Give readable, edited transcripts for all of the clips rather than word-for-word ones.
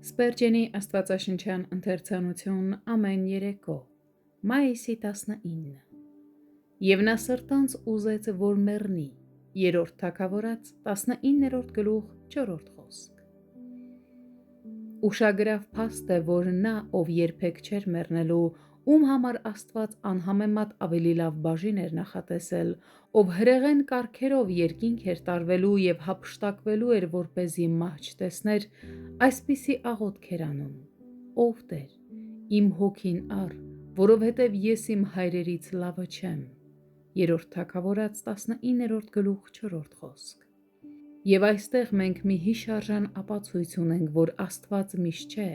Սպերջենի աստվածաշնչյան ընթերցանություն ամեն երեկո, մայիսի 19 Եվ նա սրտանց ուզեց, որ մեռնի, երրորդ թագավորաց 19-րդ գլուխ 4-րդ խոսք։ Ուշագրավ փաստ է, որ նա, ով երբեք չէր մեռնելու, ում համար Աստված անհամեմատ ավելի լավ բաժին էր նախատեսել, ով հրեղեն կառքերով երկինք էր տարվելու և հափշտակվելու էր, որպեսզի մահ չտեսներ, այսպիսի աղոթք էր անում. «Ով Տեր, իմ հոգին առ, որովհետև ես իմ հայրերից լավը չեմ»։ Երրորդ թագավորաց 19-րդ գլուխ 4-րդ խոսք։ Եվ այստեղ մենք մի հիշարժան ապացույց ունենք, որ Աստված միշտ չէ,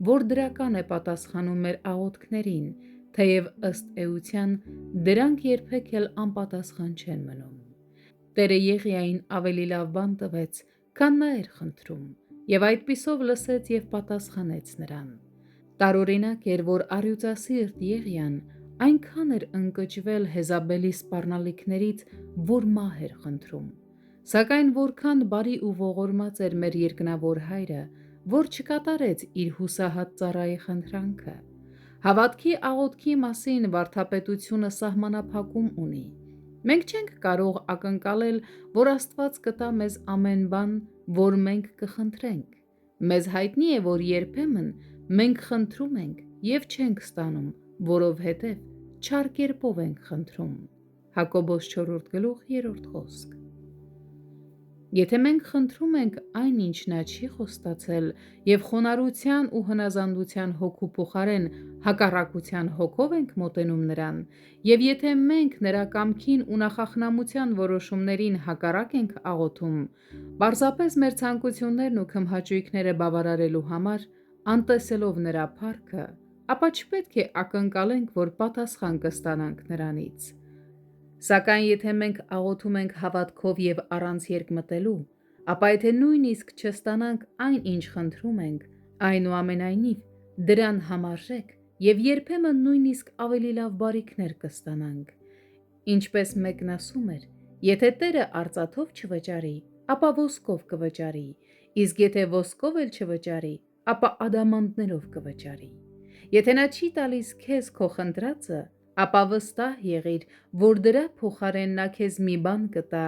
որ դրական է պատասխանում մեր աղոթքներին, թեև ըստ էության դրանք երբեք էլ անպատասխան չեն մնում։ Տերը Եղիային ավելի լավ բան տվեց, քան նա էր խնդրում, և այդպիսով լսեց և պատասխանեց նրան։ Տարօրինակ էր, որ առյուծասիրտ Եղիան այնքան էր ընկճվել Հեզաբելի սպառնալիքներից, որ մահ էր խնդրում։ Սակայն որքան բարի ու ողորմած էր մեր երկնավոր Հայրը, որ չկատարեց իր հուսահատ ծառայի խնդրանքը։ Հավատքի աղոթքի մասին վարդապետությունը սահմանափակում ունի։ Մենք չենք կարող ակնկալել, որ Աստված կտա մեզ ամեն բան, որ մենք կխնդրենք։ Մեզ հայտնի է, որ երբեմն մենք խնդրում ենք և չենք ստանում, որովհետև չար կերպով ենք խնդրում։ Հակոբոս 4-րդ գլուխ 3-րդ խոսք։ Եթե մենք խնդրում ենք այն, ինչ նա չի խոստացել, և խոնարհության ու հնազանդության հոգու փոխարեն հակառակության հոգով ենք մոտենում նրան, և եթե մենք նրա կամքին ու նախախնամության որոշումներին հակառակ ենք աղոթում, պարզապես մեր ցանկություններն ու քմհաճույքները բավարարելու համար, անտեսելով նրա փառքը, ապա չպետք է ակնկալենք, որ պատասխան կստանանք նրանից։ Սակայն եթե մենք աղոթում ենք հավատքով և առանց երկմտելու, ապա եթե նույնիսկ չստանանք այն, ինչ խնդրում ենք, այնուամենայնիվ դրան համարժեք և երբեմն նույնիսկ ավելի լավ բարիքներ կստանանք։ Ինչպես մեկն ասում էր. «Եթե Տերը արծաթով չվճարի, ապա ոսկով կվճարի, իսկ եթե ոսկով էլ չվճարի, ապա ադամանդներով կվճարի»։ Եթե նա չի տալիս քեզ քո խնդրածը, ապա վստահ եղիր, որ դրա փոխարեն նա քեզ մի բան կտա,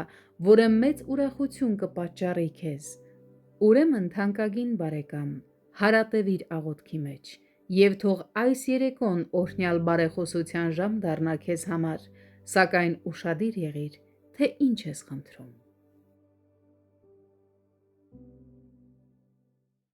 որը մեծ ուրախություն կպատճառի քեզ։ Ուրեմն, թանկագին բարեկամ, հարատևիր աղոթքի մեջ, և թող այս երեկոն օրհնյալ բարեխոսության ժամ դառնա քեզ համար, սակայն ուշադիր եղիր, թե ինչ ես խնդրում։